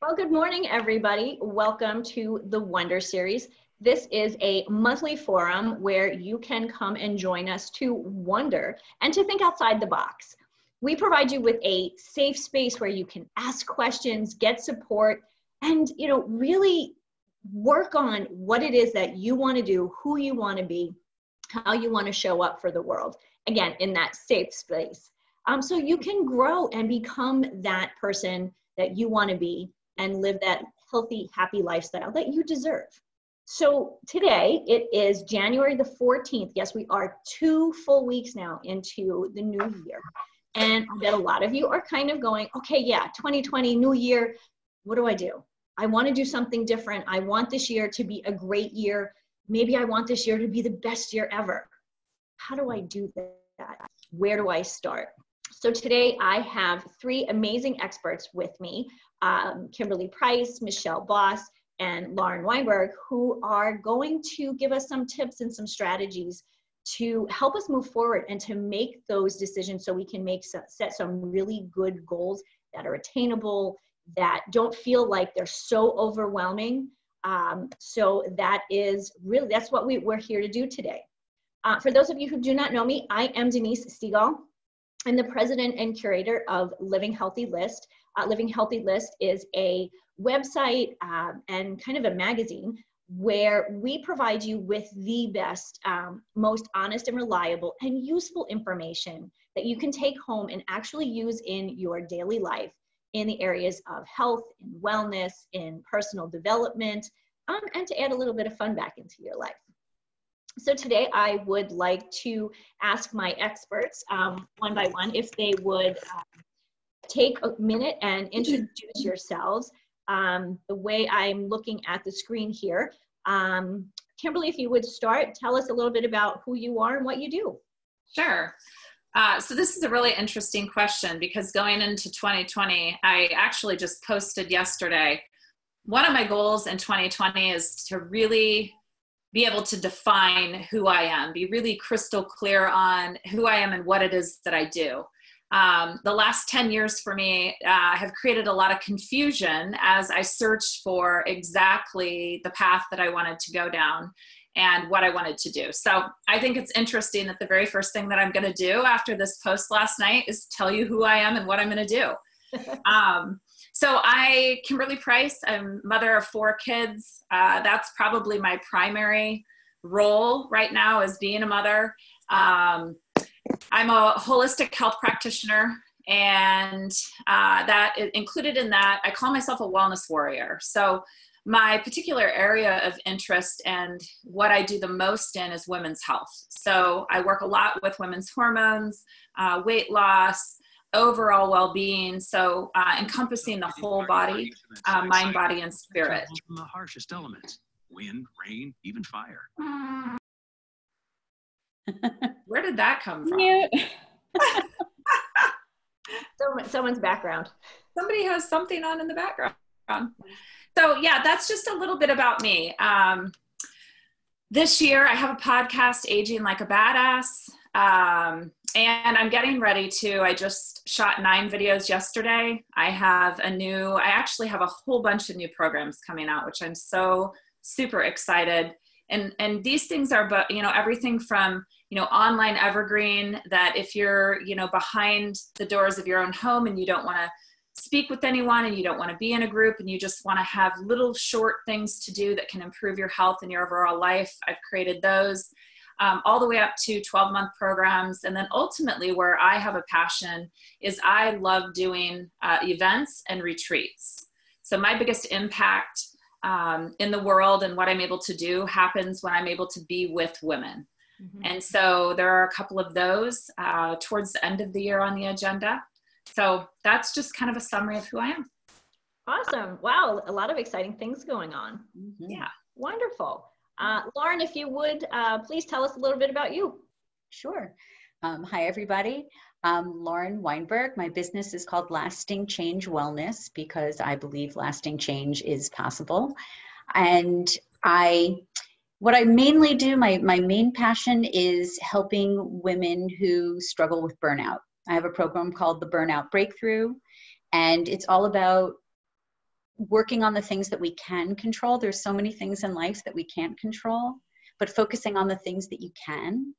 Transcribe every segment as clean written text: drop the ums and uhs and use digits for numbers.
Well, good morning, everybody. Welcome to the Wonder Series. This is a monthly forum where you can come and join us to wonder and to think outside the box. We provide you with a safe space where you can ask questions, get support, and really work on what it is that you want to do, who you want to be, how you want to show up for the world. Again, in that safe space. So you can grow and become that person that you want to be and live that healthy, happy lifestyle that you deserve. So today it is January the 14th. Yes, we are 2 full weeks now into the new year. And I bet a lot of you are kind of going, okay, yeah, 2020, new year, what do I do? I want to do something different. I want this year to be a great year. Maybe I want this year to be the best year ever. How do I do that? Where do I start? So today I have 3 amazing experts with me, Kimberly Price, Michelle Boss, and Lauren Weinberg, who are going to give us some tips and some strategies to help us move forward and to make those decisions so we can set some really good goals that are attainable, that don't feel like they're so overwhelming. So that's what we're here to do today. For those of you who do not know me, I am Denise Stegall. I'm the president and curator of Living Healthy List. Living Healthy List is a website and kind of a magazine where we provide you with the best, most honest and reliable and useful information that you can take home and actually use in your daily life in the areas of health, in wellness, in personal development, and to add a little bit of fun back into your life. So today I would like to ask my experts one by one if they would take a minute and introduce yourselves. The way I'm looking at the screen here. Kimberly, if you would start, tell us a little bit about who you are and what you do. Sure. So this is a really interesting question because going into 2020, I actually just posted yesterday, one of my goals in 2020 is to really be able to define who I am, be really crystal clear on who I am and what it is that I do. The last 10 years for me have created a lot of confusion as I searched for exactly the path that I wanted to go down and what I wanted to do. So I think it's interesting that the very first thing that I'm going to do after this post last night is tell you who I am and what I'm going to do. So Kimberly Price, I'm mother of 4 kids. That's probably my primary role right now is being a mother. I'm a holistic health practitioner, and that included in that, I call myself a wellness warrior. So my particular area of interest and what I do the most in is women's health. So I work a lot with women's hormones, weight loss, overall well-being, so encompassing the whole body, mind, body, and spirit. From the harshest elements, wind, rain, even fire. Where did that come from? Someone's background. Somebody has something on in the background. So yeah, that's just a little bit about me. This year I have a podcast, Aging Like a Badass. And I'm getting ready to, I just shot 9 videos yesterday. I actually have a whole bunch of new programs coming out, which I'm so super excited. And these things are, but everything from, online evergreen that if you're, behind the doors of your own home and you don't want to speak with anyone and you don't want to be in a group and you just want to have little short things to do that can improve your health and your overall life, I've created those. All the way up to 12-month programs. And then ultimately where I have a passion is I love doing events and retreats. So my biggest impact in the world and what I'm able to do happens when I'm able to be with women. Mm-hmm. And so there are a couple of those towards the end of the year on the agenda. So that's just kind of a summary of who I am. Awesome. Wow. A lot of exciting things going on. Mm-hmm. Yeah. Wonderful. Lauren, if you would, please tell us a little bit about you. Sure. Hi, everybody. Lauren Weinberg. My business is called Lasting Change Wellness because I believe lasting change is possible. And what I mainly do, my main passion is helping women who struggle with burnout. I have a program called the Burnout Breakthrough, and it's all about working on the things that we can control. There's so many things in life that we can't control, but focusing on the things that you can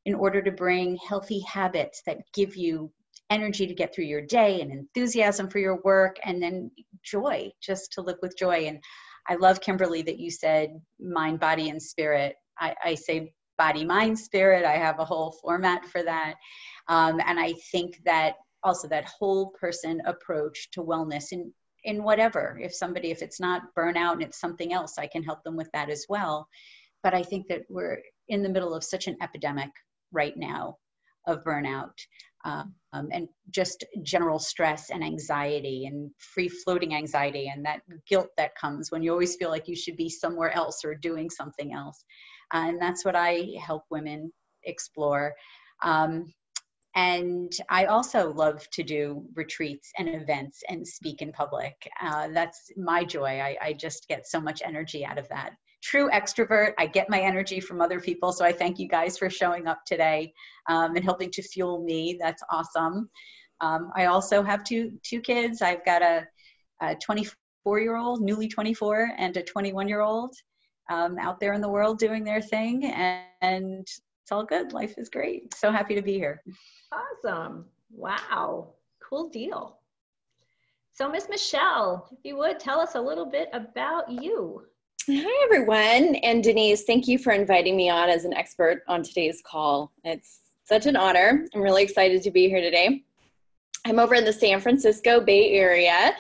in order to bring healthy habits that give you energy to get through your day and enthusiasm for your work, and then joy, just to live with joy. And I love, Kimberly, that you said mind, body, and spirit. I say body, mind, spirit. I have a whole format for that. And I think that also that whole person approach to wellness in whatever, if it's not burnout and it's something else, I can help them with that as well. But I think that we're in the middle of such an epidemic right now of burnout, and just general stress and anxiety and free floating anxiety, and that guilt that comes when you always feel like you should be somewhere else or doing something else. And that's what I help women explore. And I also love to do retreats and events and speak in public. That's my joy. I just get so much energy out of that. True extrovert. I get my energy from other people. So I thank you guys for showing up today and helping to fuel me. That's awesome. I also have two kids. I've got a 24-year-old, newly 24, and a 21-year-old out there in the world doing their thing. And it's all good. Life is great. So happy to be here. Awesome. Wow. Cool deal. So Miss Michelle, if you would tell us a little bit about you. Hi, everyone. And Denise, thank you for inviting me on as an expert on today's call. It's such an honor. I'm really excited to be here today. I'm over in the San Francisco Bay Area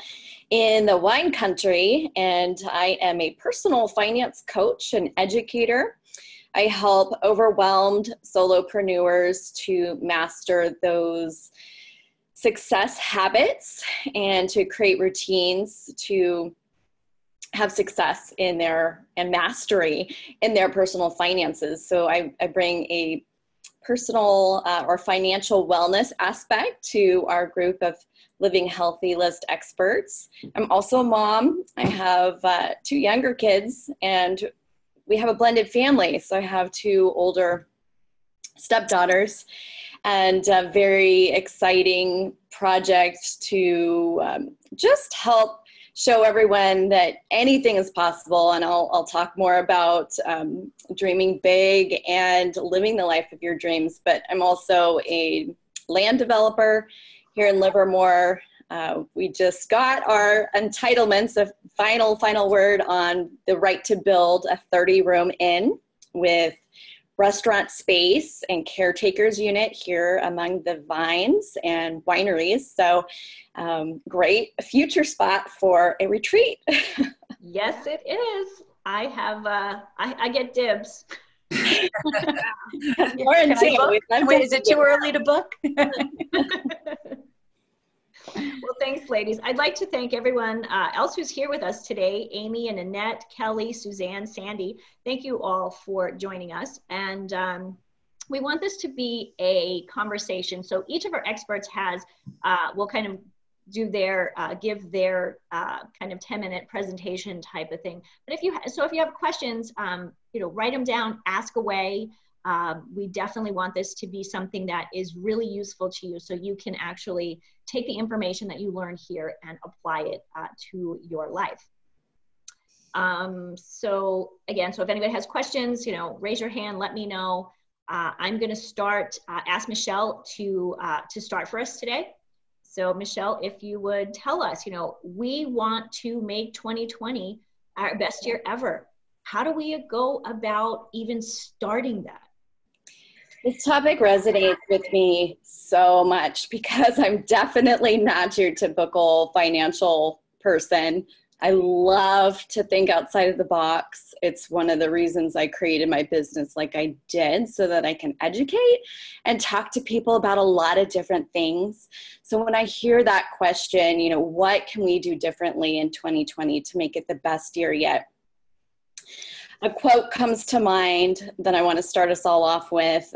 in the wine country, and I am a personal finance coach and educator. I help overwhelmed solopreneurs to master those success habits and to create routines to have success in and mastery in their personal finances. So I bring a personal or financial wellness aspect to our group of Living Healthy List experts. I'm also a mom. I have 2 younger kids, and we have a blended family. So I have 2 older stepdaughters, and a very exciting project to just help show everyone that anything is possible. And I'll talk more about dreaming big and living the life of your dreams. But I'm also a land developer here in Livermore. We just got our entitlements, the final word on the right to build a 30-room inn with restaurant space and caretakers unit here among the vines and wineries. So great future spot for a retreat. Yes, it is. I have, I get dibs. Lauren, too. Wait, is it too early to book? Well, thanks, ladies. I'd like to thank everyone else who's here with us today. Amy and Annette, Kelly, Suzanne, Sandy. Thank you all for joining us. And we want this to be a conversation. So each of our experts will kind of do their, give their kind of 10-minute presentation type of thing. But if you have questions, write them down, ask away. We definitely want this to be something that is really useful to you, so you can actually take the information that you learn here and apply it to your life. So if anybody has questions, raise your hand, let me know. I'm going to start, ask Michelle to start for us today. So Michelle, if you would tell us, we want to make 2020 our best year ever. How do we go about even starting that? This topic resonates with me so much because I'm definitely not your typical financial person. I love to think outside of the box. It's one of the reasons I created my business like I did, so that I can educate and talk to people about a lot of different things. So when I hear that question, what can we do differently in 2020 to make it the best year yet? A quote comes to mind that I want to start us all off with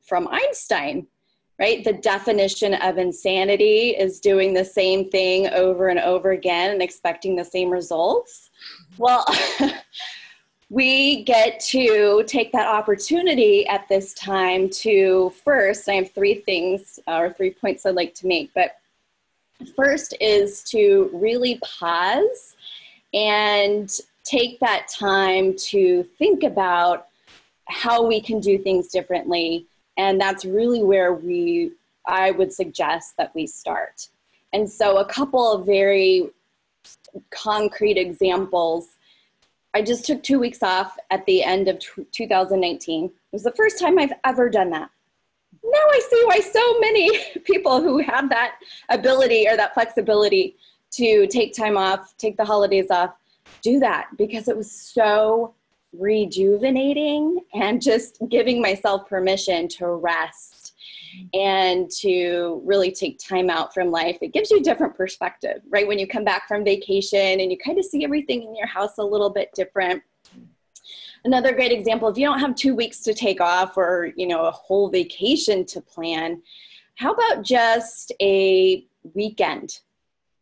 from Einstein, right? The definition of insanity is doing the same thing over and over again and expecting the same results. Well, we get to take that opportunity at this time to first, I have 3 things or 3 points I'd like to make, but First is to really pause and take that time to think about how we can do things differently. And that's really where I would suggest that we start. And so a couple of very concrete examples. I just took 2 weeks off at the end of 2019. It was the first time I've ever done that. Now I see why so many people who have that ability or that flexibility to take time off, take the holidays off, do that, because it was so rejuvenating and just giving myself permission to rest and to really take time out from life. It gives you a different perspective, right? When you come back from vacation and you kind of see everything in your house a little bit different. Another great example, if you don't have 2 weeks to take off or, a whole vacation to plan, how about just a weekend?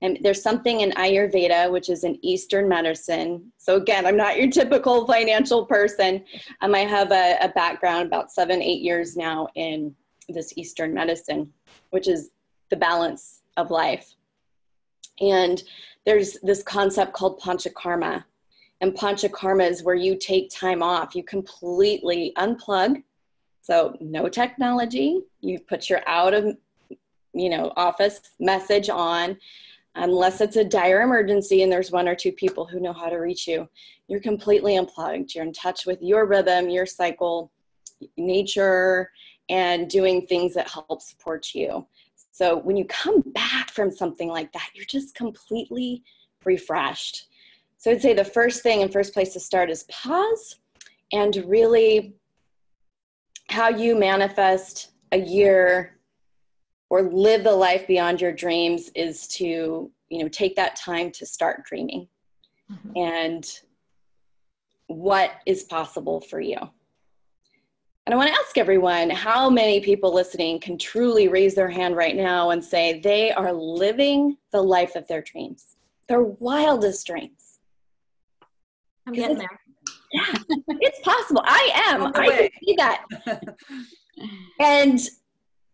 And there's something in Ayurveda, which is an Eastern medicine. So again, I'm not your typical financial person. I have a background about 7-8 years now in this Eastern medicine, which is the balance of life. And there's this concept called panchakarma. And panchakarma is where you take time off. You completely unplug. So no technology. You put your out of, office message on. Unless it's a dire emergency and there's 1 or 2 people who know how to reach you, you're completely unplugged. You're in touch with your rhythm, your cycle, nature, and doing things that help support you. So when you come back from something like that, you're just completely refreshed. So I'd say the first place to start is pause, and really how you manifest a year or live the life beyond your dreams is to, take that time to start dreaming and what is possible for you. And I want to ask everyone, how many people listening can truly raise their hand right now and say they are living the life of their dreams, their wildest dreams? I'm getting there. Yeah, it's possible. I am. I can see that. And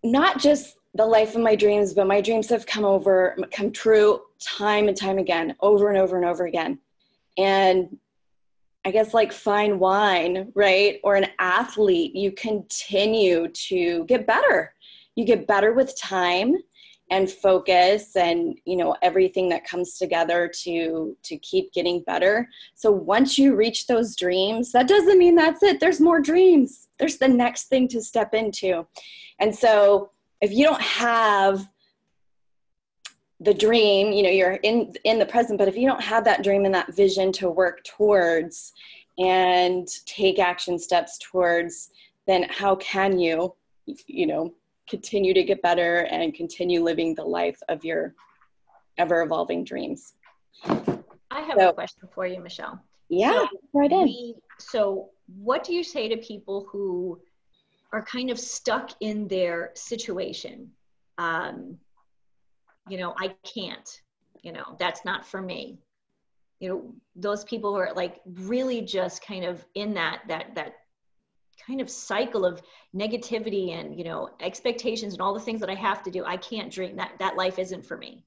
not just the life of my dreams, but my dreams have come true time and time again, over and over and over again. And I guess like fine wine, right? Or an athlete, you continue to get better. You get better with time and focus and, everything that comes together to keep getting better. So once you reach those dreams, that doesn't mean that's it. There's more dreams. There's the next thing to step into. And so if you don't have the dream, you're in the present, but if you don't have that dream and that vision to work towards and take action steps towards, then how can you, continue to get better and continue living the life of your ever-evolving dreams? I have a question for you, Michelle. Yeah, right in. So what do you say to people who are kind of stuck in their situation? I can't, that's not for me. Those people who are like really just kind of in that kind of cycle of negativity and, expectations and all the things that I have to do. I can't dream. That life isn't for me.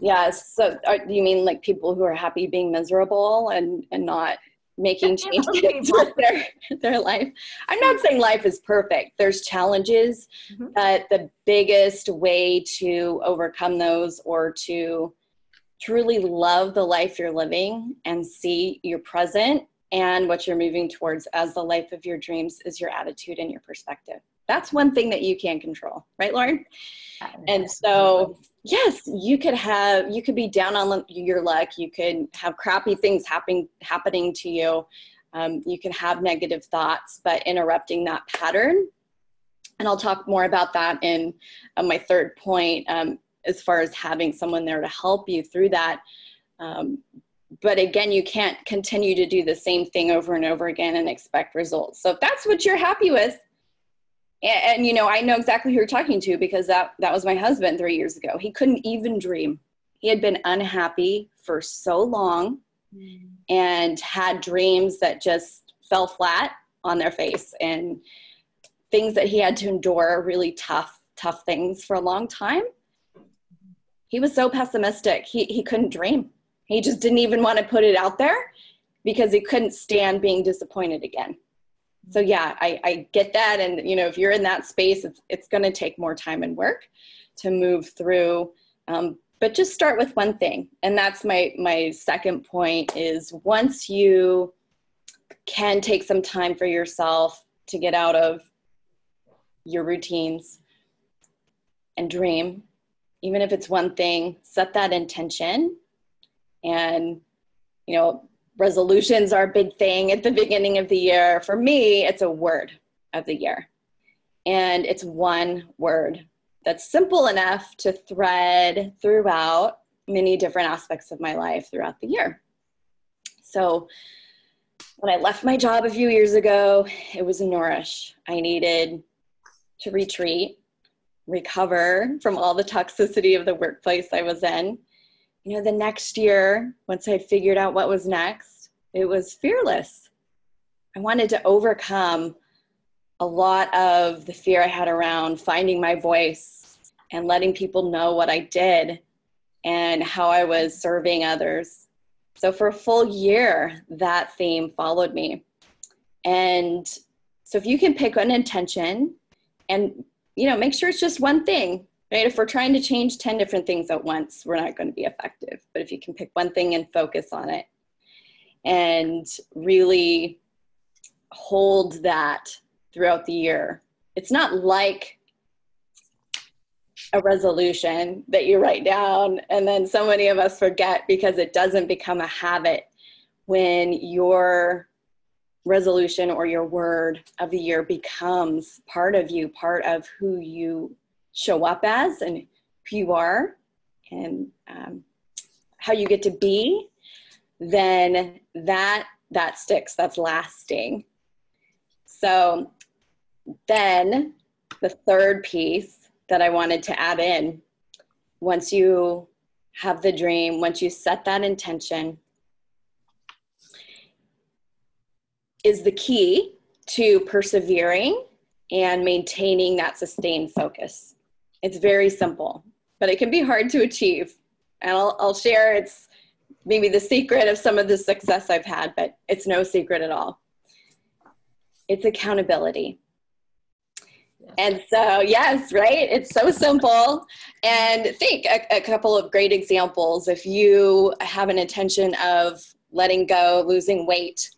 Yeah. So do you mean like people who are happy being miserable and not making changes with their life? I'm not saying life is perfect. There's challenges, but the biggest way to overcome those or to truly love the life you're living and see your present and what you're moving towards as the life of your dreams is your attitude and your perspective. That's one thing that you can control, right, Lauren? And so, yes, you could be down on your luck. You could have crappy things happening to you. You can have negative thoughts, but interrupting that pattern. And I'll talk more about that in my third point, as far as having someone there to help you through that. But again, you can't continue to do the same thing over and over again and expect results. So if that's what you're happy with, and I know exactly who you're talking to, because that was my husband 3 years ago. He couldn't even dream. He had been unhappy for so long and had dreams that just fell flat on their face and things that he had to endure, really tough things for a long time. he was so pessimistic. He couldn't dream. He just didn't even want to put it out there because he couldn't stand being disappointed again. So yeah, I get that. And, you know, if you're in that space, it's going to take more time and work to move through. But just start with one thing. And that's my second point is once you can take some time for yourself to get out of your routines and dream, even if it's one thing, set that intention. And, you know, resolutions are a big thing at the beginning of the year. For me, it's a word of the year. And it's one word that's simple enough to thread throughout many different aspects of my life throughout the year. So when I left my job a few years ago, it was nourish. I needed to retreat, recover from all the toxicity of the workplace I was in. You know, the next year, once I figured out what was next, it was fearless. I wanted to overcome a lot of the fear I had around finding my voice and letting people know what I did and how I was serving others. So for a full year, that theme followed me. And so if you can pick an intention and, you know, make sure it's just one thing, right? If we're trying to change 10 different things at once, we're not going to be effective. But if you can pick one thing and focus on it and really hold that throughout the year, it's not like a resolution that you write down and then so many of us forget because it doesn't become a habit when your resolution or your word of the year becomes part of you, part of who you show up as and who you are and how you get to be, then that sticks, that's lasting. So then the third piece that I wanted to add in, once you have the dream, once you set that intention, is the key to persevering and maintaining that sustained focus. It's very simple, but it can be hard to achieve. And I'll share it's maybe the secret of some of the success I've had, but it's no secret at all. It's accountability. And so, yes, right? It's so simple. And think a couple of great examples. If you have an intention of letting go, losing weight,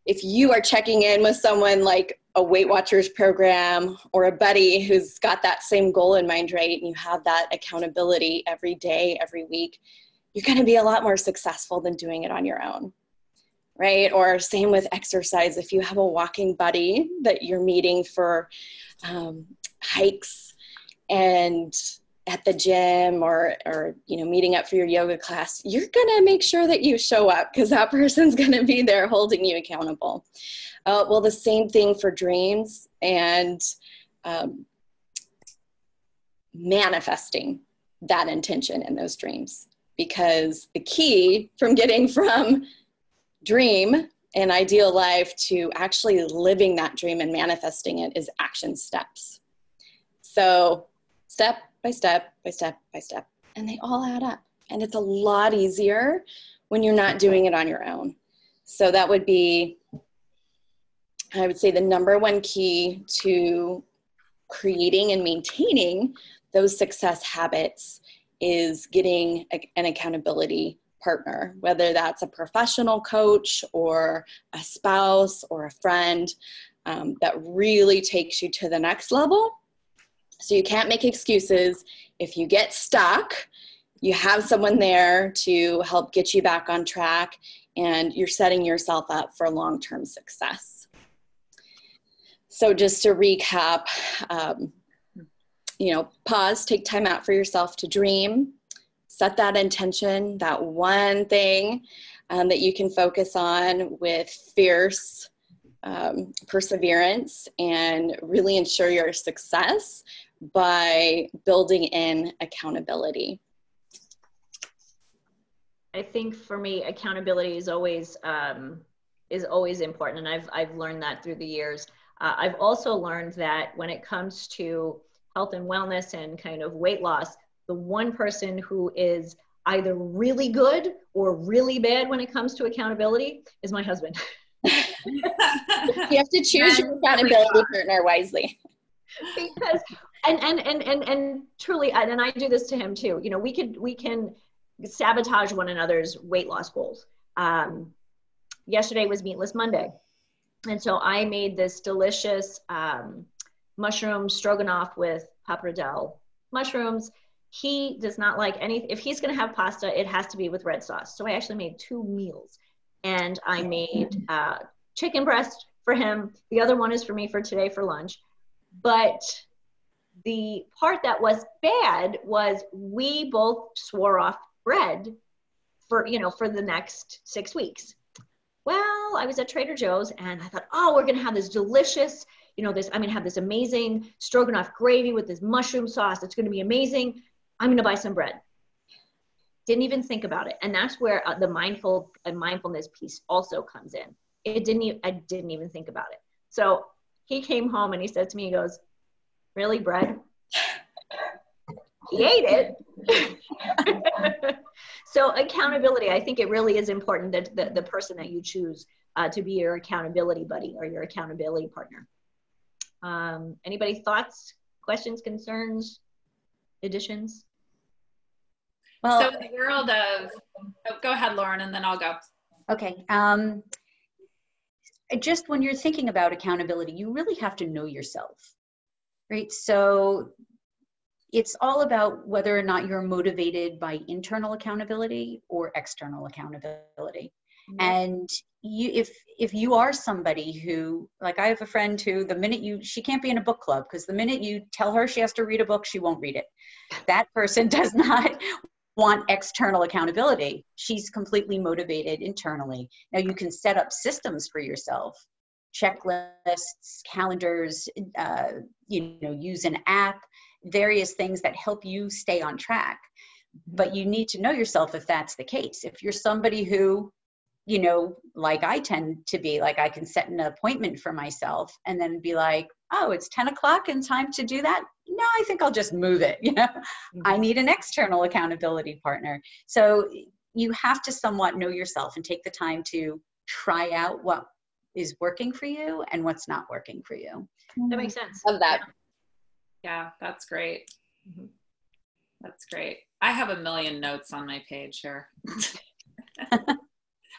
if you are checking in with someone like a Weight Watchers program or a buddy who's got that same goal in mind, right? And you have that accountability every day, every week, you're going to be a lot more successful than doing it on your own, right? Or same with exercise. If you have a walking buddy that you're meeting for hikes and at the gym or you know, meeting up for your yoga class, you're going to make sure that you show up because that person's going to be there holding you accountable. Well, the same thing for dreams and manifesting that intention in those dreams, because the key from getting from dream an ideal life to actually living that dream and manifesting it is action steps. So step by step by step by step, and they all add up. And it's a lot easier when you're not doing it on your own. So that would be, I would say, the number one key to creating and maintaining those success habits is getting an accountability partner, whether that's a professional coach or a spouse or a friend that really takes you to the next level. So you can't make excuses. If you get stuck, you have someone there to help get you back on track, and you're setting yourself up for long-term success. So just to recap, you know, pause, take time out for yourself to dream, set that intention, that one thing that you can focus on with fierce perseverance, and really ensure your success by building in accountability. I think for me, accountability is always important, and I've learned that through the years. I've also learned that when it comes to health and wellness and kind of weight loss, the one person who is either really good or really bad when it comes to accountability is my husband. You have to choose your accountability partner wisely. Because and truly, and I do this to him too. You know, we can sabotage one another's weight loss goals. Yesterday was Meatless Monday, and so I made this delicious mushroom stroganoff with pappardelle mushrooms. He does not like any. If he's going to have pasta, it has to be with red sauce. So I actually made 2 meals, and I made chicken breast for him. The other one is for me for today for lunch. But the part that was bad was we both swore off bread for, you know, for the next 6 weeks. Well, I was at Trader Joe's and I thought, oh, we're going to have this delicious, you know, I'm going to have this amazing stroganoff gravy with this mushroom sauce. It's going to be amazing. I'm going to buy some bread. Didn't even think about it. And that's where the mindfulness piece also comes in. I didn't even think about it. So he came home and he said to me, he goes, really, bread? He ate it. So accountability, I think it really is important that the person that you choose to be your accountability buddy or your accountability partner. Anybody thoughts, questions, concerns, additions? Well, so in the world of, go ahead, Lauren, and then I'll go. Okay. Just when you're thinking about accountability, you really have to know yourself, right? So it's all about whether or not you're motivated by internal accountability or external accountability. Mm-hmm. And if you are somebody who, like I have a friend who she can't be in a book club because the minute you tell her she has to read a book, she won't read it. That person does not want external accountability. She's completely motivated internally. Now you can set up systems for yourself, checklists, calendars, use an app, various things that help you stay on track. But you need to know yourself if that's the case. If you're somebody who, like I tend to be, like I can set an appointment for myself and then be like, oh, it's 10 o'clock and time to do that. No, I think I'll just move it. Mm-hmm. I need an external accountability partner. So you have to somewhat know yourself and take the time to try out what is working for you and what's not working for you. That makes sense. Love that. Yeah, that's great. Mm-hmm. That's great. I have a million notes on my page here.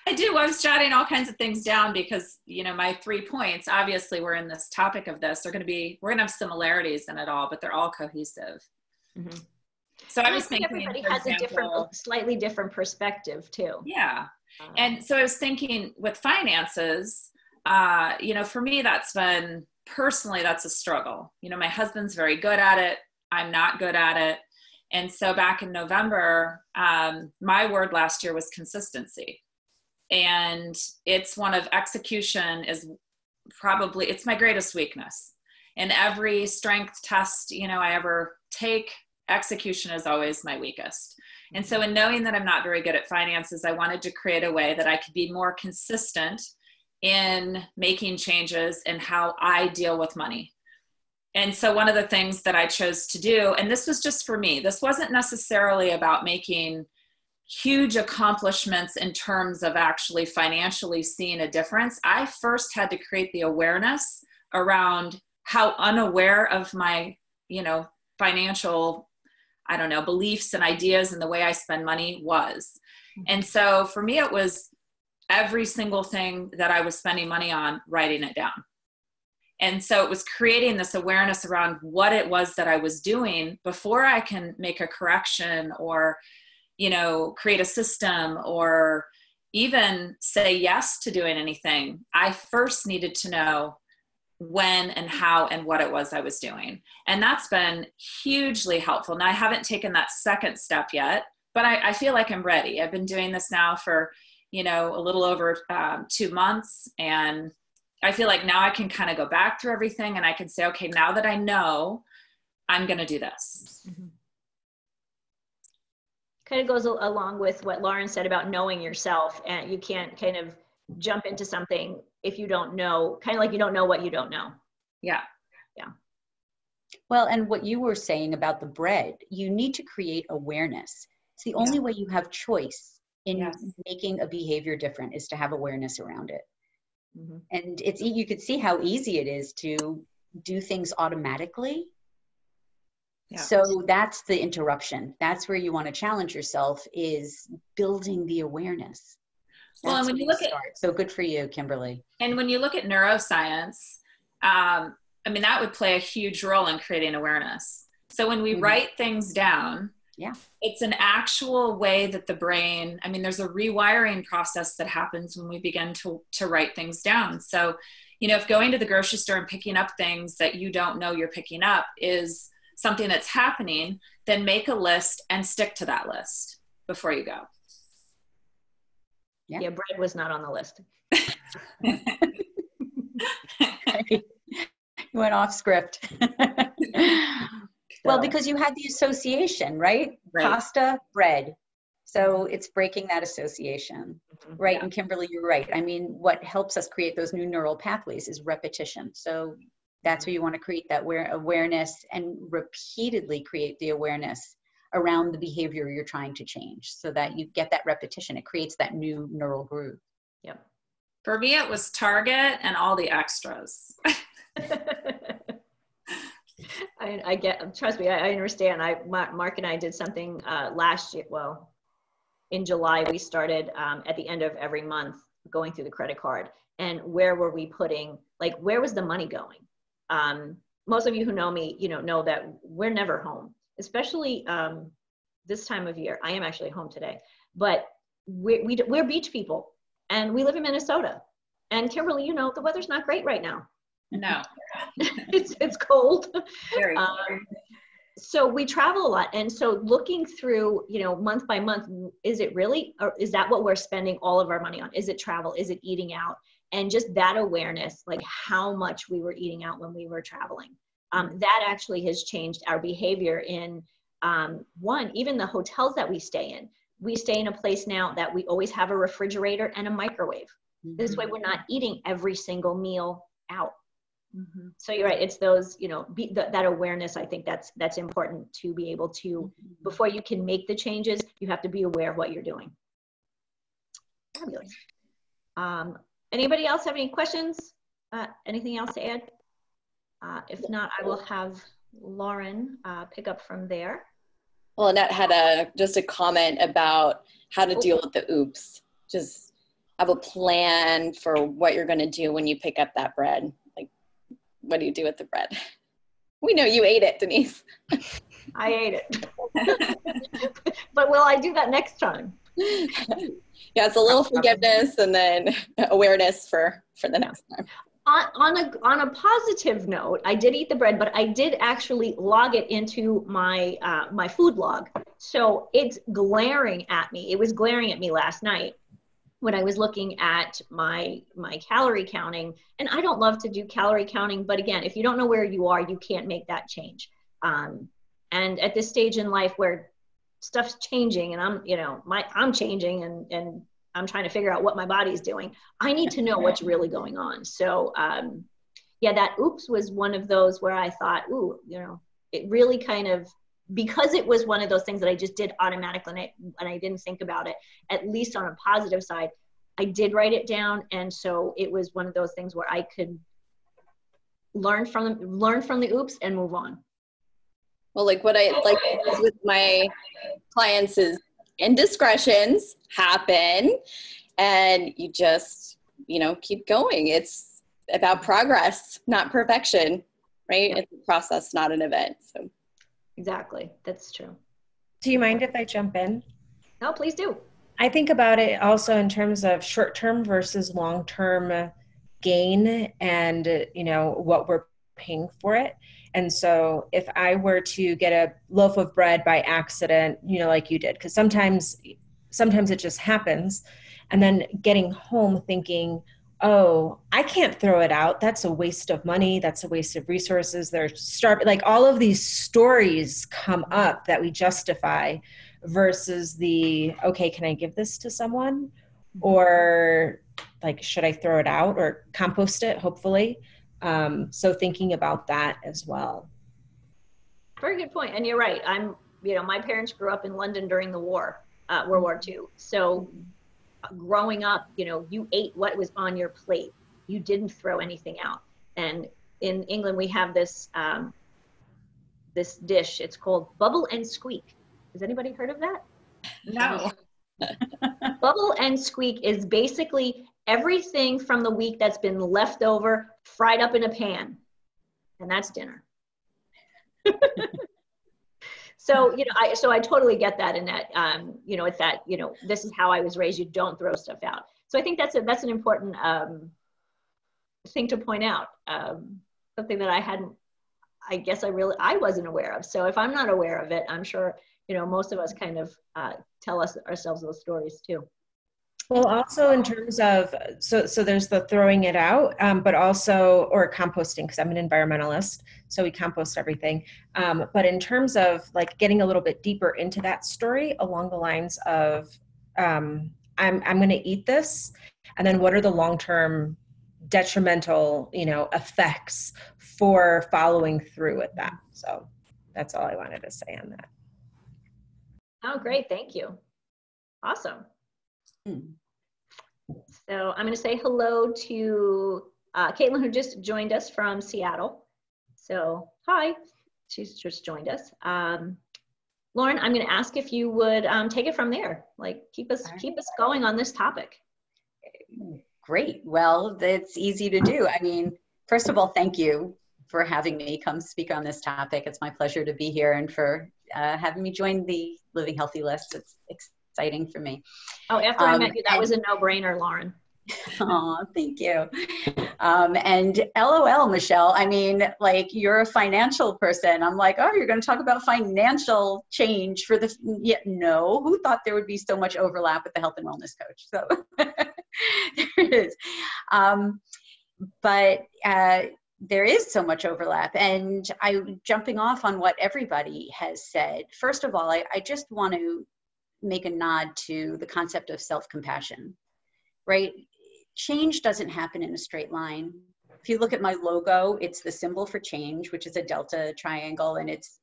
I do. I was jotting all kinds of things down because, my 3 points, obviously we're in this topic of this. We're going to have similarities in it all, but they're all cohesive. Mm-hmm. So I was thinking everybody has a slightly different perspective too. Yeah. And so I was thinking with finances, for me, that's a struggle. My husband's very good at it. I'm not good at it. And so back in November, my word last year was consistency. And it's one of execution it's my greatest weakness. In every strength test, I ever take, execution is always my weakest. And so in knowing that I'm not very good at finances, I wanted to create a way that I could be more consistent in making changes in how I deal with money. And so one of the things that I chose to do, and this was just for me, this wasn't necessarily about making huge accomplishments in terms of actually financially seeing a difference. I first had to create the awareness around how unaware of my, financial, beliefs and ideas and the way I spend money was. And so for me, it was every single thing that I was spending money on, writing it down. And so it was creating this awareness around what it was that I was doing before I can make a correction or, create a system or even say yes to doing anything. I first needed to know when and how and what it was I was doing. And that's been hugely helpful. Now I haven't taken that second step yet, but I feel like I'm ready. I've been doing this now for, a little over 2 months. And I feel like now I can kind of go back through everything and I can say, okay, now that I know, I'm going to do this. Mm-hmm. Kind of goes along with what Lauren said about knowing yourself, and you can't kind of jump into something if you don't know, kind of like you don't know what you don't know. Yeah. Yeah. Well, and what you were saying about the bread, you need to create awareness. It's the only way you have choice in making a behavior different is to have awareness around it. Mm-hmm. And you could see how easy it is to do things automatically. Yeah. So that's the interruption. That's where you want to challenge yourself, is building the awareness. Well, and when you look at, so good for you, Kimberly. And when you look at neuroscience, I mean, that would play a huge role in creating awareness. So when we write things down, it's an actual way that the brain, I mean, there's a rewiring process that happens when we begin to write things down. So, you know, if going to the grocery store and picking up things that you don't know you're picking up is something that's happening, then make a list and stick to that list before you go. Yeah, bread was not on the list. You went off script. Well, because you had the association, right? Pasta, bread. So it's breaking that association, right? Yeah. And Kimberly, you're right. I mean, what helps us create those new neural pathways is repetition. So that's where you want to create that awareness and repeatedly create the awareness around the behavior you're trying to change, so that you get that repetition. It creates that new neural groove. Yep. For me, it was Target and all the extras. I get, trust me, I understand. Mark and I did something last year. Well, in July, we started at the end of every month going through the credit card, and where were we putting, like, where was the money going? Most of you who know me, you know that we're never home, especially this time of year. I am actually home today, but we're beach people, and we live in Minnesota. And Kimberly, you know, the weather's not great right now. No. it's cold. Very cold. So we travel a lot. And so looking through, you know, month by month, is it really, or is that what we're spending all of our money on? Is it travel? Is it eating out? And just that awareness, like how much we were eating out when we were traveling. That actually has changed our behavior in, even the hotels that we stay in. We stay in a place now that we always have a refrigerator and a microwave. Mm-hmm. This way we're not eating every single meal out. Mm-hmm. So you're right. It's those, you know, that awareness. I think that's important to be able to, before you can make the changes, you have to be aware of what you're doing. Fabulous. Anybody else have any questions? Anything else to add? If not, I will have Lauren pick up from there. Well, Annette had just a comment about how to deal with the oops. Just have a plan for what you're going to do when you pick up that bread. Like, what do you do with the bread? We know you ate it, Denise. I ate it. But will I do that next time? Yeah, it's a little forgiveness and then awareness for the next time. On a positive note, I did eat the bread, but I did actually log it into my my food log. So it's glaring at me. It was glaring at me last night when I was looking at my calorie counting. And I don't love to do calorie counting, but again, if you don't know where you are, you can't make that change. And at this stage in life where stuff's changing and I'm changing and I'm trying to figure out what my body's doing, I need to know what's really going on. So yeah, that oops was one of those where I thought, ooh, you know, it really kind of, because it was one of those things that I just did automatically and I didn't think about it, at least on a positive side, I did write it down. And so it was one of those things where I could learn from the oops and move on. Well, like what I like with my clients is indiscretions happen and you just, you know, keep going. It's about progress, not perfection, right? Yeah. It's a process, not an event. So exactly. That's true. Do you mind if I jump in? No, please do. I think about it also in terms of short-term versus long-term gain and, you know, what we're paying for it. And so if I were to get a loaf of bread by accident, you know, like you did, because sometimes it just happens, and then getting home thinking, oh, I can't throw it out. That's a waste of money. That's a waste of resources. They're starving. Like all of these stories come up that we justify versus the, okay, can I give this to someone? Or like, should I throw it out or compost it, hopefully? So thinking about that as well. Very good point. And you're right. My parents grew up in London during the war, World War II. So growing up, you ate what was on your plate. You didn't throw anything out. And in England, we have this this dish. It's called bubble and squeak. Has anybody heard of that? No. Bubble and squeak is basically everything from the week that's been left over, fried up in a pan. And that's dinner. So, I totally get that, in that, it's that, this is how I was raised. You don't throw stuff out. So I think that's an important thing to point out. Something that I wasn't aware of. So if I'm not aware of it, I'm sure, most of us kind of tell ourselves those stories too. Well, also in terms of, so there's the throwing it out, but also, or composting, because I'm an environmentalist, so we compost everything. But in terms of like getting a little bit deeper into that story along the lines of, I'm going to eat this, and then what are the long-term detrimental, effects for following through with that? So that's all I wanted to say on that. Oh, great. Thank you. Awesome. So I'm going to say hello to Caitlin, who just joined us from Seattle. So hi, she's just joined us. Lauren, I'm going to ask if you would take it from there. Like keep us going on this topic. Great. Well, that's easy to do. I mean, first of all, thank you for having me come speak on this topic. It's my pleasure to be here, and for having me join the Living Healthy list. It's exciting for me. Oh, after I met you, that was a no-brainer, Lauren. Oh, thank you. And LOL, Michelle, I mean, like, you're a financial person. I'm like, oh, you're going to talk about financial change for the, no, who thought there would be so much overlap with the health and wellness coach? So there it is. But there is so much overlap, and I'm jumping off on what everybody has said. First of all, I just want to make a nod to the concept of self-compassion, right? Change doesn't happen in a straight line. If you look at my logo, it's the symbol for change, which is a delta triangle, and it's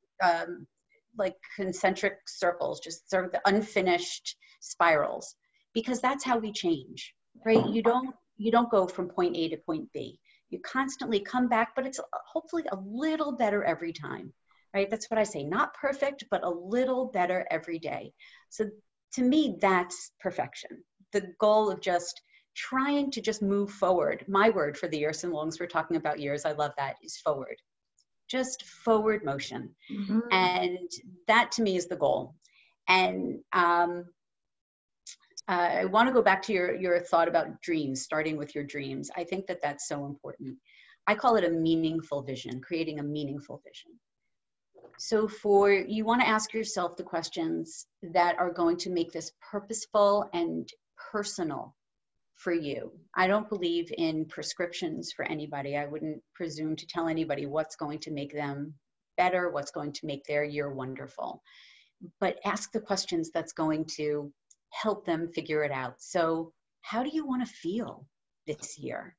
like concentric circles, just sort of the unfinished spirals, because that's how we change, right? You don't go from point A to point B. You constantly come back, but it's hopefully a little better every time, right? That's what I say, not perfect, but a little better every day. So to me, that's perfection. The goal of just trying to just move forward. My word for the year, so long as we're talking about years, I love that, is forward. Just forward motion. Mm-hmm. And that to me is the goal. And I want to go back to your thought about dreams, starting with your dreams. I think that that's so important. I call it a meaningful vision, creating a meaningful vision. So you want to ask yourself the questions that are going to make this purposeful and personal for you. I don't believe in prescriptions for anybody. I wouldn't presume to tell anybody what's going to make them better, what's going to make their year wonderful. But ask the questions that's going to help them figure it out. So how do you want to feel this year?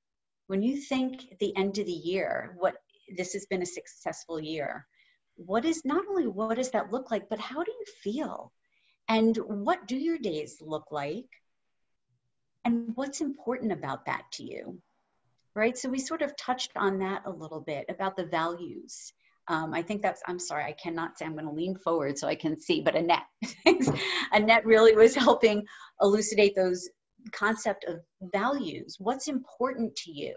When you think at the end of the year, this has been a successful year, what does that look like, but how do you feel? And what do your days look like? And what's important about that to you, right? So we sort of touched on that a little bit about the values. I think I'm sorry, I cannot say, I'm going to lean forward so I can see, but Annette really was helping elucidate those concept of values. What's important to you?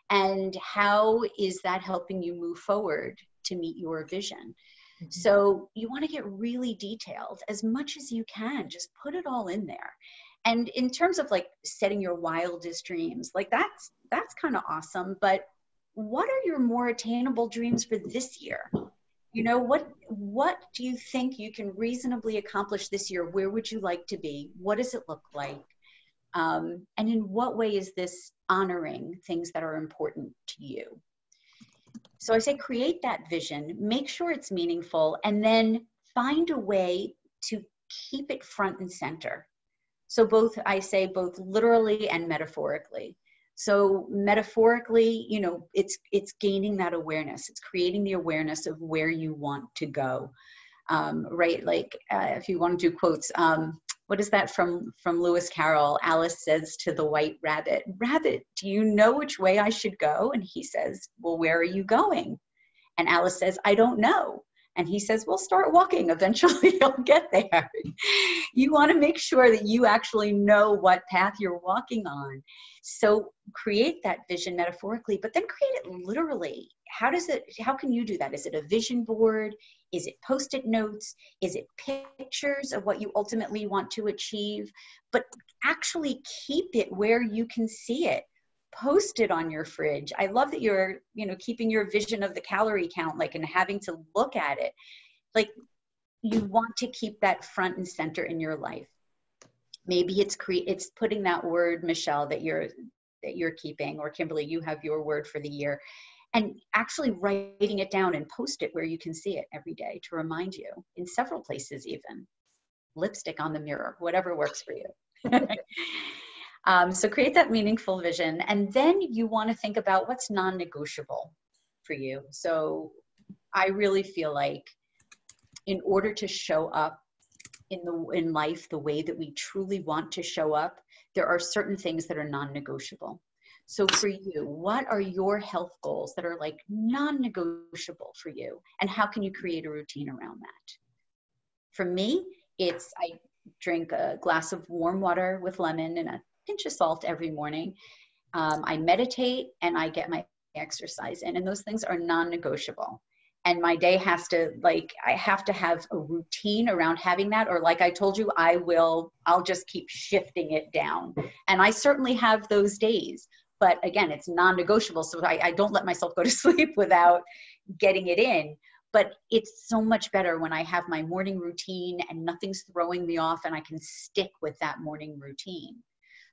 And how is that helping you move forward to meet your vision? Mm-hmm. So you want to get really detailed as much as you can, just put it all in there. And in terms of like setting your wildest dreams, like that's kind of awesome, but what are your more attainable dreams for this year? You know, what do you think you can reasonably accomplish this year? Where would you like to be? What does it look like? And in what way is this honoring things that are important to you? So I say create that vision, make sure it's meaningful, and then find a way to keep it front and center. So both literally and metaphorically. So metaphorically, it's gaining that awareness. It's creating the awareness of where you want to go, right? Like if you want to do quotes, what is that from Lewis Carroll? Alice says to the white rabbit, "Rabbit, do you know which way I should go?" And he says, "Well, where are you going?" And Alice says, "I don't know." And he says, "Well, start walking. Eventually you'll get there." You want to make sure that you actually know what path you're walking on. So create that vision metaphorically, but then create it literally. How can you do that? Is it a vision board? Is it Post-it notes? Is it pictures of what you ultimately want to achieve? But actually keep it where you can see it. Post it on your fridge. I love that you're, keeping your vision of the calorie count, like, and having to look at it. Like, you want to keep that front and center in your life. Maybe it's putting that word, Michelle, that you're keeping, or Kimberly, you have your word for the year, and actually writing it down and post it where you can see it every day to remind you, in several places, even lipstick on the mirror, whatever works for you. So create that meaningful vision. And then you want to think about what's non-negotiable for you. So I really feel like in order to show up in life the way that we truly want to show up, there are certain things that are non-negotiable. So for you, what are your health goals that are like non-negotiable for you? And how can you create a routine around that? For me, I drink a glass of warm water with lemon and a pinch of salt every morning. I meditate and I get my exercise in, and those things are non-negotiable. And my day I have to have a routine around having that, or like I told you, I'll just keep shifting it down. And I certainly have those days, but again, it's non-negotiable. So I don't let myself go to sleep without getting it in. But it's so much better when I have my morning routine and nothing's throwing me off and I can stick with that morning routine.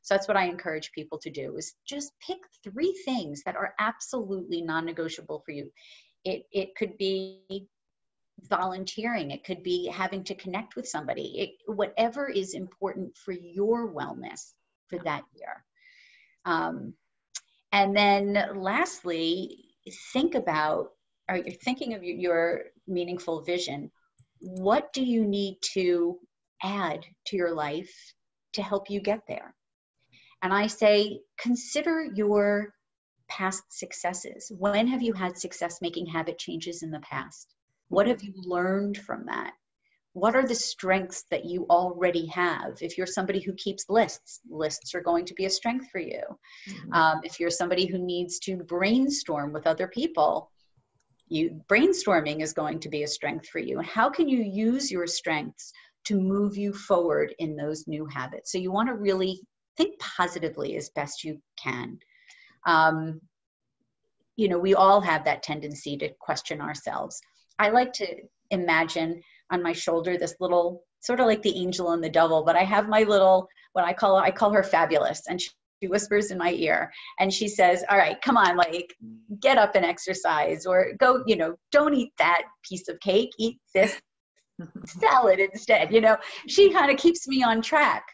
So that's what I encourage people to do, is just pick 3 things that are absolutely non-negotiable for you. It could be volunteering. It could be having to connect with somebody. Whatever is important for your wellness for that year. And then lastly, think about, are you thinking of your meaningful vision? What do you need to add to your life to help you get there? And I say, consider your past successes. When have you had success making habit changes in the past? What have you learned from that? What are the strengths that you already have? If you're somebody who keeps lists are going to be a strength for you. If you're somebody who needs to brainstorm with other people, brainstorming is going to be a strength for you. And how can you use your strengths to move you forward in those new habits? So you want to really think positively as best you can. We all have that tendency to question ourselves. I like to imagine on my shoulder this little, sort of like the angel and the devil, but I have my little, what I call her Fabulous. And she whispers in my ear and she says, "All right, come on, like, get up and exercise, or go, don't eat that piece of cake, eat this salad instead." She kind of keeps me on track.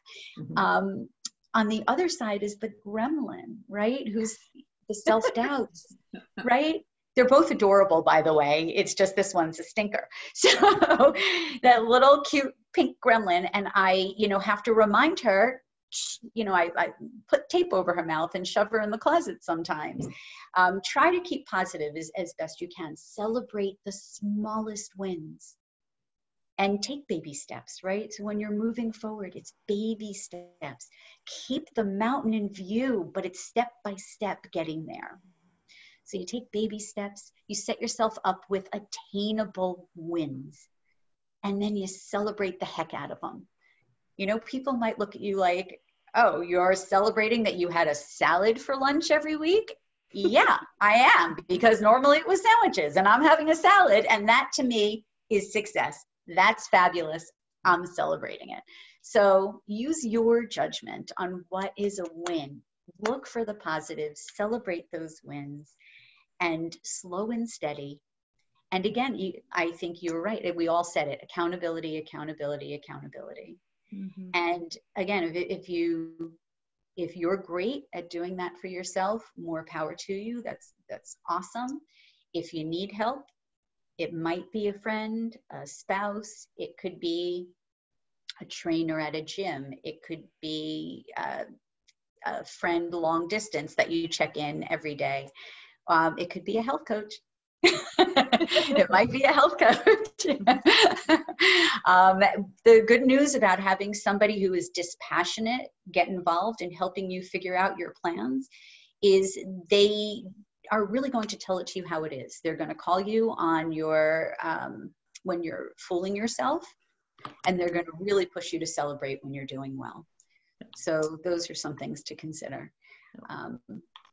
On the other side is the gremlin, right? Who's the self-doubts, right? They're both adorable, by the way. It's just this one's a stinker. So that little cute pink gremlin, and I, have to remind her, I put tape over her mouth and shove her in the closet sometimes. Try to keep positive as best you can. Celebrate the smallest wins. And take baby steps, right? So when you're moving forward, it's baby steps. Keep the mountain in view, but it's step by step getting there. So you take baby steps, you set yourself up with attainable wins, and then you celebrate the heck out of them. People might look at you like, "Oh, you're celebrating that you had a salad for lunch every week?" Yeah, I am, because normally it was sandwiches and I'm having a salad, and that to me is success. That's fabulous. I'm celebrating it. So use your judgment on what is a win. Look for the positives, celebrate those wins, and slow and steady. And again, I think you're right. We all said it: accountability, accountability, accountability. And again, if If you're great at doing that for yourself, more power to you. That's awesome. If you need help, it might be a friend, a spouse. It could be a trainer at a gym. It could be a friend long distance that you check in every day. It could be a health coach. It might be a health coach. The good news about having somebody who is dispassionate get involved in helping you figure out your plans is they are really going to tell it to you how it is. They're going to call you on your when you're fooling yourself, and they're going to really push you to celebrate when you're doing well. So those are some things to consider.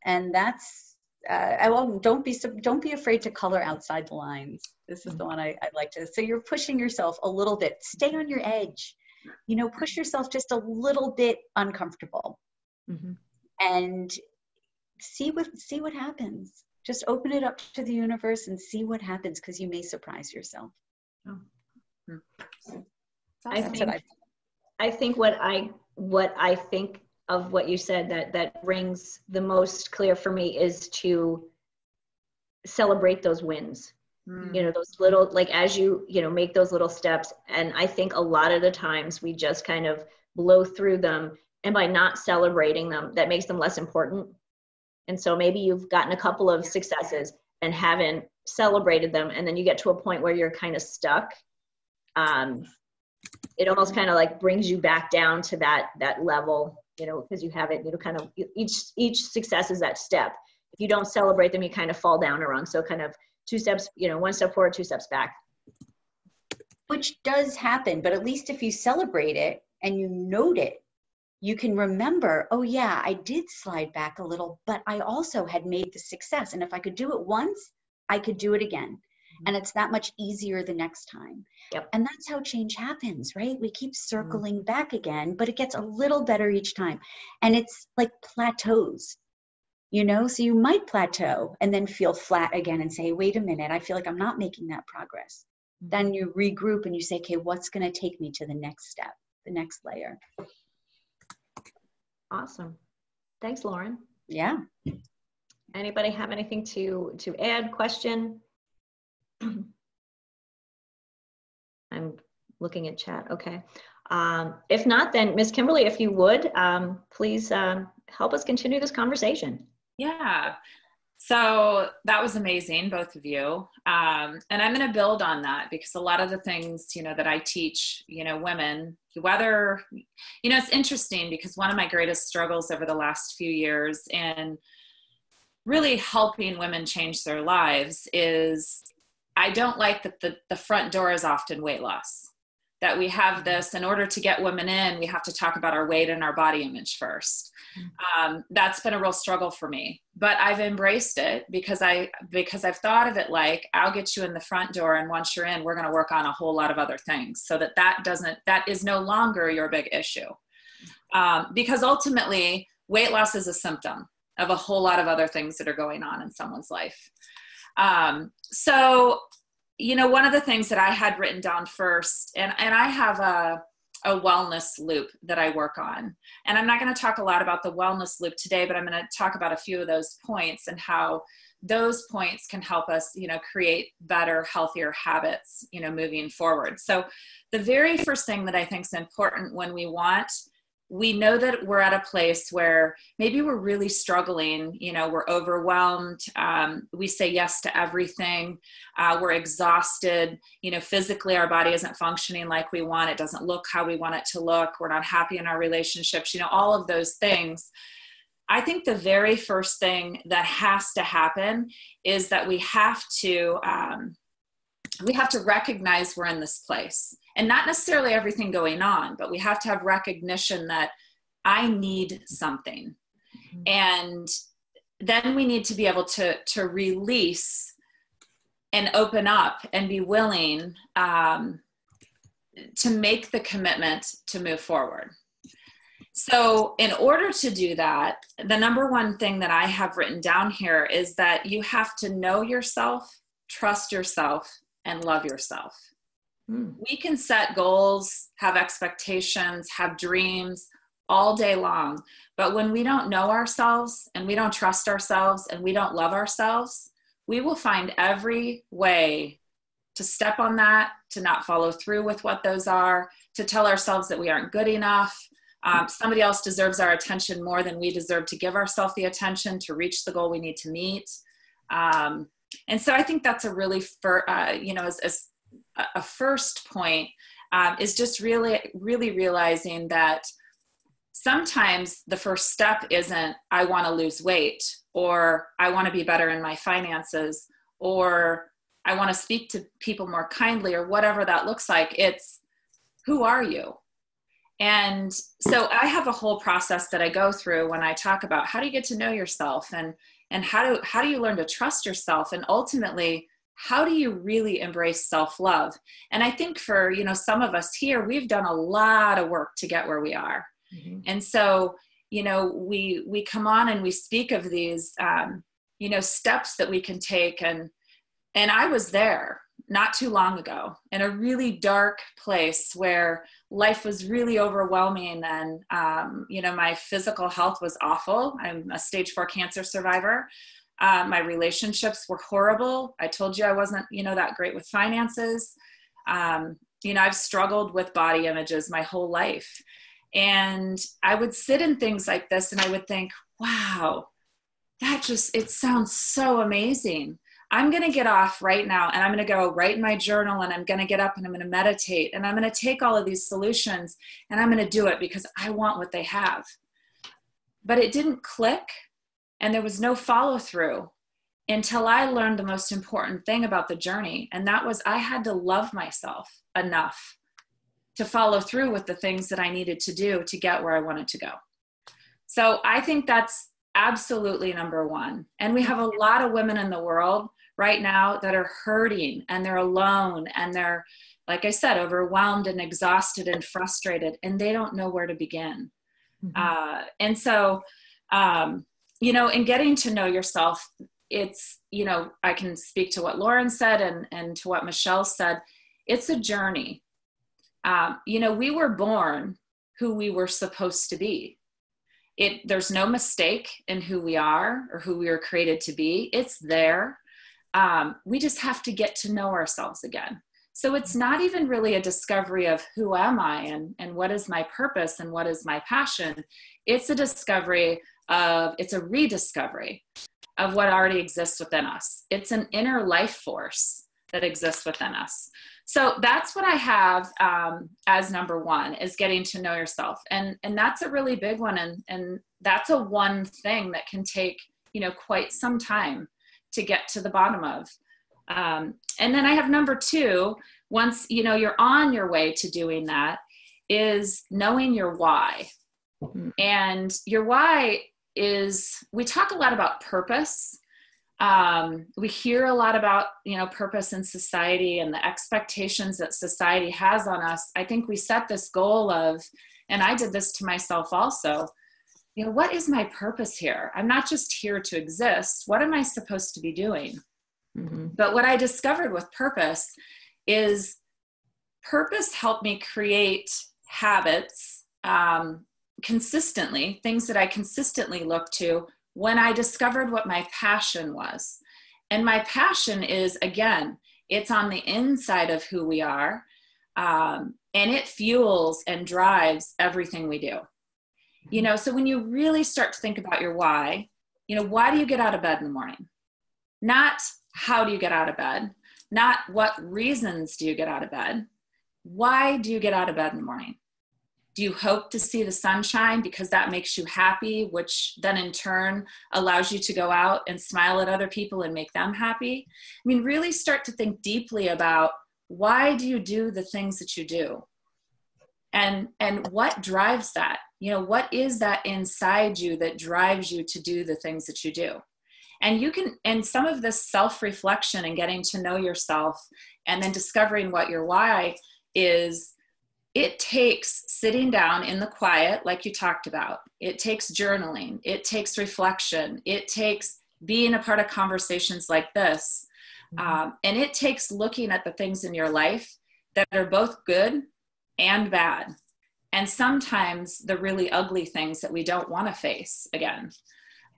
And that's don't be afraid to color outside the lines. This is the one I like to. So you're pushing yourself a little bit. Stay on your edge. Push yourself just a little bit uncomfortable, and see what happens. Just open it up to the universe and see what happens, because you may surprise yourself. I think what I think of what you said that rings the most clear for me is to celebrate those wins. Those little, like, as you make those little steps. And I think a lot of the times we just kind of blow through them, and by not celebrating them, that makes them less important. And so maybe you've gotten a couple of successes and haven't celebrated them, and then you get to a point where you're kind of stuck. It almost kind of like brings you back down to that level, because you haven't, kind of each success is that step. If you don't celebrate them, you kind of fall down a rung. So kind of 2 steps, 1 step forward, 2 steps back. Which does happen, but at least if you celebrate it and you note it, you can remember, oh yeah, I did slide back a little, but I also had made the success. And if I could do it once, I could do it again. And it's that much easier the next time. Yep. And that's how change happens, right? We keep circling back again, but it gets a little better each time. And it's like plateaus, so you might plateau and then feel flat again and say, wait a minute, I feel like I'm not making that progress. Then you regroup and you say, okay, what's going to take me to the next step, the next layer? Awesome. Thanks, Lauren. Yeah. Anybody have anything to add, question? I'm looking at chat. Okay. If not, then Ms. Kimberly, if you would, please help us continue this conversation. Yeah. So that was amazing, both of you. And I'm going to build on that, because a lot of the things, that I teach, women, whether, it's interesting, because one of my greatest struggles over the last few years in really helping women change their lives is I don't like that the front door is often weight loss. That we have this, in order to get women in, we have to talk about our weight and our body image first. That's been a real struggle for me, but I've embraced it because I've thought of it like, I'll get you in the front door, and once you're in, we're going to work on a whole lot of other things, so that is no longer your big issue. Because ultimately, weight loss is a symptom of a whole lot of other things that are going on in someone's life. So, one of the things that I had written down first, and I have a wellness loop that I work on, and I'm not going to talk a lot about the wellness loop today, but I'm going to talk about a few of those points and how those points can help us, create better, healthier habits, moving forward. So the very first thing that I think is important when we know that we're at a place where maybe we're really struggling, we're overwhelmed, we say yes to everything, we're exhausted, physically our body isn't functioning like we want, it doesn't look how we want it to look, we're not happy in our relationships, all of those things. I think the very first thing that has to happen is that we have to recognize we're in this place. And not necessarily everything going on, but we have to have recognition that I need something. And then we need to be able to release and open up and be willing to make the commitment to move forward. So in order to do that, the number one thing that I have written down here is that you have to know yourself, trust yourself, and love yourself. We can set goals, have expectations, have dreams all day long. But when we don't know ourselves and we don't trust ourselves and we don't love ourselves, we will find every way to step on that, to not follow through with what those are, to tell ourselves that we aren't good enough. Somebody else deserves our attention more than we deserve to give ourselves the attention to reach the goal we need to meet. And so I think that's a really, as a first point is just really realizing that sometimes the first step isn't, I want to lose weight, or I want to be better in my finances, or I want to speak to people more kindly, or whatever that looks like. It's, who are you? And so I have a whole process that I go through when I talk about how do you get to know yourself, and how do you learn to trust yourself, and ultimately, how do you really embrace self-love? And I think for, some of us here, we've done a lot of work to get where we are. Mm-hmm. And so, we come on and we speak of these, steps that we can take. And I was there not too long ago in a really dark place where life was really overwhelming. And, my physical health was awful. I'm a stage 4 cancer survivor. My relationships were horrible. I told you I wasn't, that great with finances. I've struggled with body images my whole life. And I would sit in things like this and I would think, wow, it sounds so amazing. I'm going to get off right now and I'm going to go write in my journal, and I'm going to get up and I'm going to meditate, and I'm going to take all of these solutions and I'm going to do it because I want what they have. But it didn't click, and there was no follow through until I learned the most important thing about the journey. And that was, I had to love myself enough to follow through with the things that I needed to do to get where I wanted to go. So I think that's absolutely number one. And we have a lot of women in the world right now that are hurting, and they're alone, and they're, like I said, overwhelmed and exhausted and frustrated, and they don't know where to begin. Mm-hmm. And so, in getting to know yourself, it's, I can speak to what Lauren said and to what Michelle said. It's a journey. We were born who we were supposed to be. There's no mistake in who we are or who we were created to be. It's there. We just have to get to know ourselves again. So it's not even really a discovery of who am I and what is my purpose and what is my passion. It's a rediscovery of what already exists within us. It's an inner life force that exists within us. So that's what I have as number one, is getting to know yourself. And that's a really big one. And that's a one thing that can take, quite some time to get to the bottom of. And then I have number two, once, you're on your way to doing that, is knowing your why. Mm-hmm. And your why is, we talk a lot about purpose. We hear a lot about, purpose in society and the expectations that society has on us. I think we set this goal of, and I did this to myself also, what is my purpose here? I'm not just here to exist. What am I supposed to be doing? Mm-hmm. But what I discovered with purpose is purpose helped me create habits, consistently, things that I consistently look to when I discovered what my passion was. And my passion is, again, it's on the inside of who we are, and it fuels and drives everything we do. So when you really start to think about your why, why do you get out of bed in the morning? Not how do you get out of bed, not what reasons do you get out of bed. Why do you get out of bed in the morning? Do you hope to see the sunshine because that makes you happy, which then in turn allows you to go out and smile at other people and make them happy? Really start to think deeply about, why do you do the things that you do? And what drives that? What is that inside you that drives you to do the things that you do? And some of this self-reflection and getting to know yourself and then discovering what your why is, it takes sitting down in the quiet, like you talked about. It takes journaling. It takes reflection. It takes being a part of conversations like this. Mm-hmm. And it takes looking at the things in your life that are both good and bad, and sometimes the really ugly things that we don't want to face again.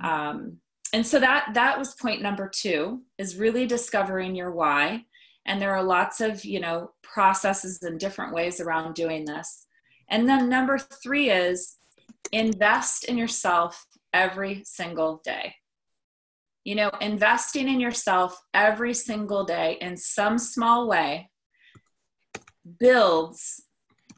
And so that was point number 2, is really discovering your why. And there are lots of, processes and different ways around doing this. And then number 3 is invest in yourself every single day. Investing in yourself every single day in some small way builds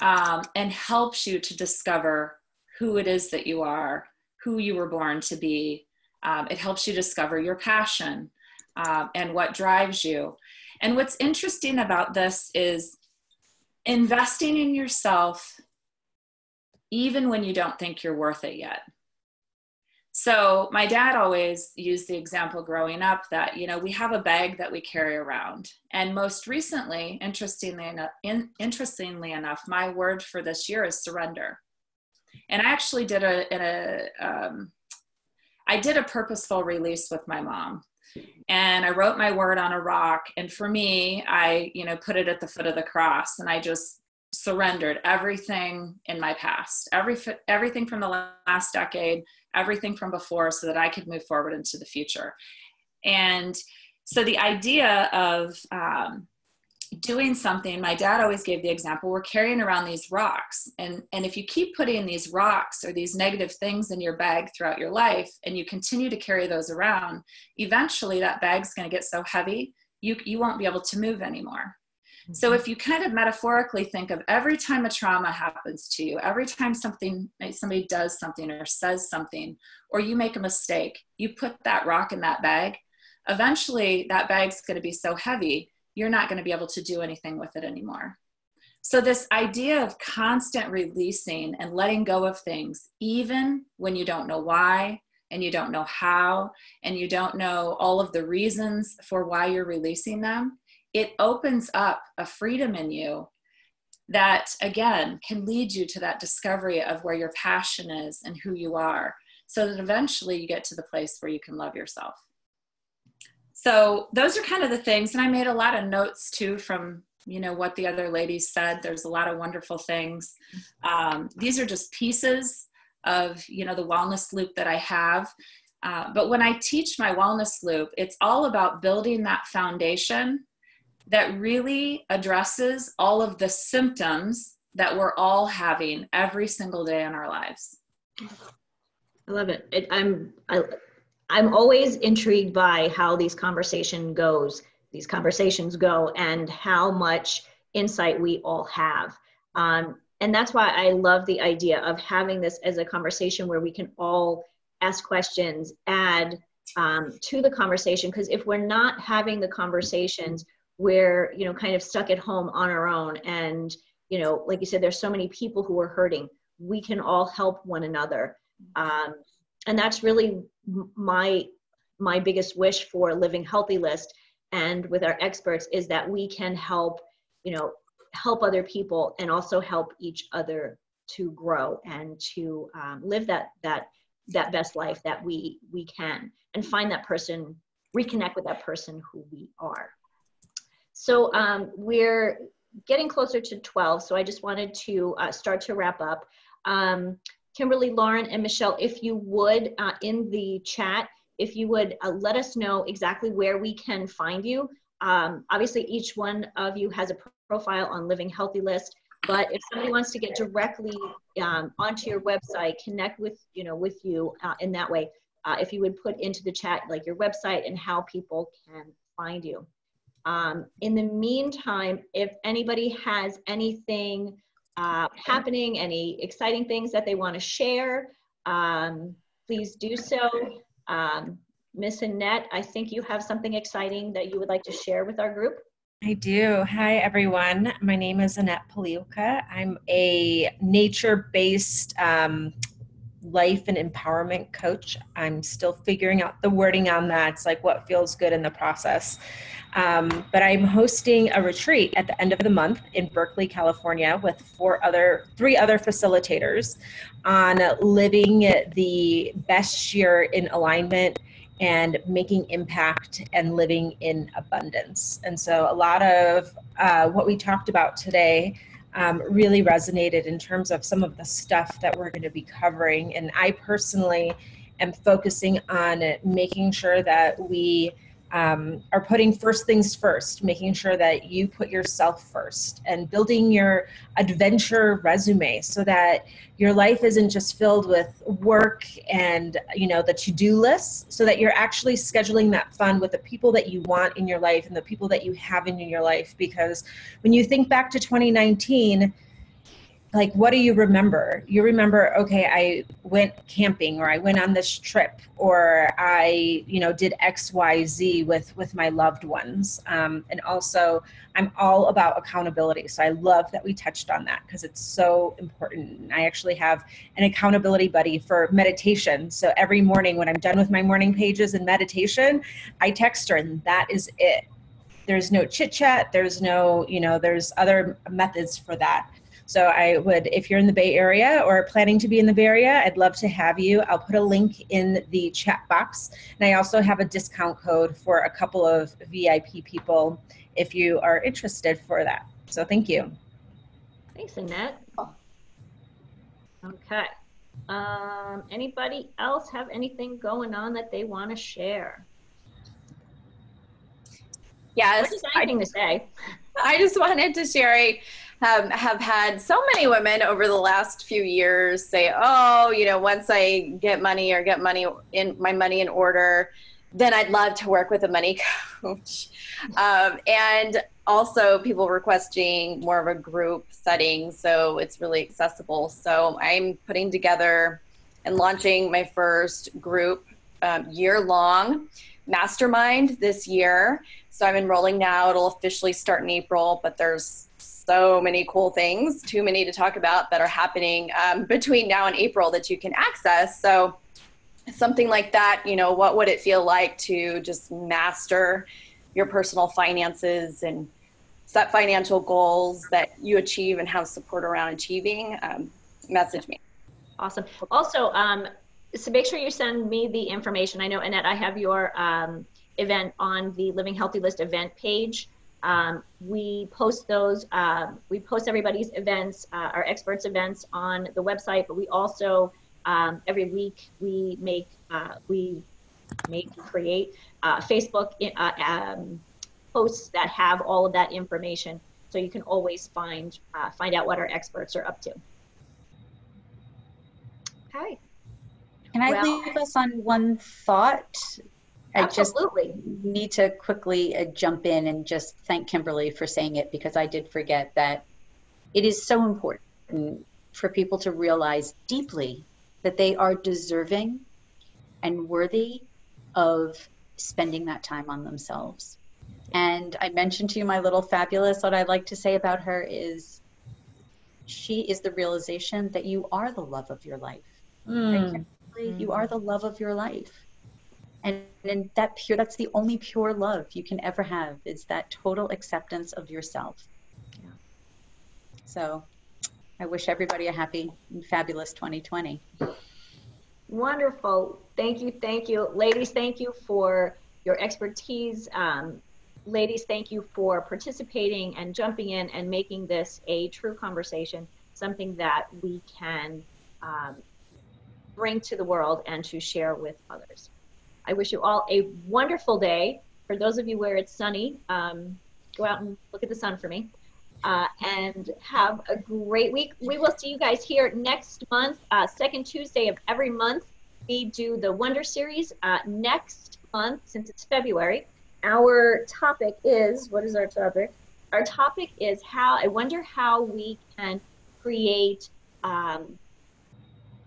and helps you to discover who it is that you are, who you were born to be. It helps you discover your passion and what drives you. And what's interesting about this is investing in yourself even when you don't think you're worth it yet. So my dad always used the example growing up that, we have a bag that we carry around. And most recently, interestingly enough, my word for this year is surrender. And I actually did I did a purposeful release with my mom. And I wrote my word on a rock. And for me, I, put it at the foot of the cross, and I just surrendered everything in my past, everything from the last decade, everything from before, so that I could move forward into the future. And so the idea of doing something, my dad always gave the example, we're carrying around these rocks. And if you keep putting these rocks or these negative things in your bag throughout your life, and you continue to carry those around, eventually that bag's going to get so heavy, you won't be able to move anymore. Mm-hmm. So if you kind of metaphorically think of every time a trauma happens to you, every time somebody does something or says something, or you make a mistake, you put that rock in that bag, eventually that bag's going to be so heavy, you're not going to be able to do anything with it anymore. So this idea of constant releasing and letting go of things, even when you don't know why, and you don't know how, and you don't know all of the reasons for why you're releasing them, it opens up a freedom in you that, again, can lead you to that discovery of where your passion is and who you are, so that eventually you get to the place where you can love yourself. So those are kind of the things. And I made a lot of notes too from, what the other ladies said. There's a lot of wonderful things. These are just pieces of, the wellness loop that I have. But when I teach my wellness loop, it's all about building that foundation that really addresses all of the symptoms that we're all having every single day in our lives. I love it. I'm always intrigued by how these conversations go, and how much insight we all have. And that's why I love the idea of having this as a conversation where we can all ask questions, add to the conversation. Because if we're not having the conversations, we're, kind of stuck at home on our own. And, like you said, there's so many people who are hurting. We can all help one another. And that's really my biggest wish for Living Healthy List, and with our experts, is that we can help other people, and also help each other to grow and to live that best life that we can, and find that person, reconnect with that person who we are. So we're getting closer to 12, so I just wanted to start to wrap up. Kimberly, Lauren, and Michelle, if you would, in the chat, if you would let us know exactly where we can find you. Obviously, each one of you has a profile on Living Healthy List, but if somebody wants to get directly onto your website, connect with you in that way, if you would put into the chat like your website and how people can find you. In the meantime, if anybody has anything happening, any exciting things that they want to share, please do so. Miss Annette, I think you have something exciting that you would like to share with our group. I do. Hi, everyone. My name is Annette Poliuka. I'm a nature-based life and empowerment coach. I'm still figuring out the wording on that. It's like what feels good in the process. But I'm hosting a retreat at the end of the month in Berkeley, California, with three other facilitators on living the best year in alignment and making impact and living in abundance. And so a lot of what we talked about today really resonated in terms of some of the stuff that we're going to be covering. And I personally am focusing on making sure that we are putting first things first, making sure that you put yourself first, and building your adventure resume so that your life isn't just filled with work and, you know, the to-do lists, so that you're actually scheduling that fun with the people that you want in your life and the people that you have in your life. Because when you think back to 2019, like, what do you remember? You remember, okay, I went camping, or I went on this trip, or I, you know, did X, Y, Z with my loved ones. And also, I'm all about accountability. So I love that we touched on that because it's so important. I actually have an accountability buddy for meditation. So every morning when I'm done with my morning pages and meditation, I text her, and that is it. There's no chit chat. There's no, you know, there's other methods for that. So I would, if you're in the Bay Area or planning to be in the Bay Area, I'd love to have you. I'll put a link in the chat box. And I also have a discount code for a couple of VIP people if you are interested for that. So thank you. Thanks, Annette. Okay. Anybody else have anything going on that they want to share? Yes. What is anything to say? I just wanted to share, I have had so many women over the last few years say, oh, you know, once I get money or get money in my money in order, then I'd love to work with a money coach. And also people requesting more of a group setting, so it's really accessible. So I'm putting together and launching my first group year-long mastermind this year. So I'm enrolling now. It'll officially start in April, but there's so many cool things, too many to talk about, that are happening between now and April that you can access. So something like that, you know, what would it feel like to just master your personal finances and set financial goals that you achieve and have support around achieving? Message me. Awesome. Also, so make sure you send me the information. I know, Annette, I have your event on the Living Healthy List event page. We post those, we post everybody's events, our experts' events on the website, but we also, every week we create Facebook posts that have all of that information, so you can always find out what our experts are up to. Okay. Can I leave us on one thought? Absolutely. I just need to quickly jump in and just thank Kimberly for saying it, because I did forget that it is so important for people to realize deeply that they are deserving and worthy of spending that time on themselves. And I mentioned to you my little fabulous. What I'd like to say about her is she is the realization that you are the love of your life. Right, Kimberly? You are the love of your life. And that's the only pure love you can ever have, is that total acceptance of yourself. Yeah. So I wish everybody a happy and fabulous 2020. Wonderful. Thank you. Thank you. Ladies, thank you for your expertise. Ladies, thank you for participating and jumping in and making this a true conversation, something that we can bring to the world and to share with others. I wish you all a wonderful day. For those of you where it's sunny, go out and look at the sun for me. And have a great week. We will see you guys here next month, second Tuesday of every month. We do the Wonder Series next month, since it's February. Our topic is, what is our topic? Our topic is I wonder how we can create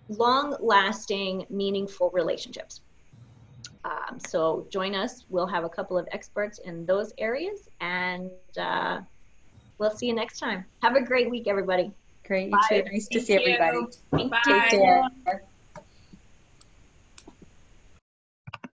long-lasting, meaningful relationships. So join us. We'll have a couple of experts in those areas, and we'll see you next time. Have a great week, everybody. Great. You too. Nice to see everybody. Bye. Take care.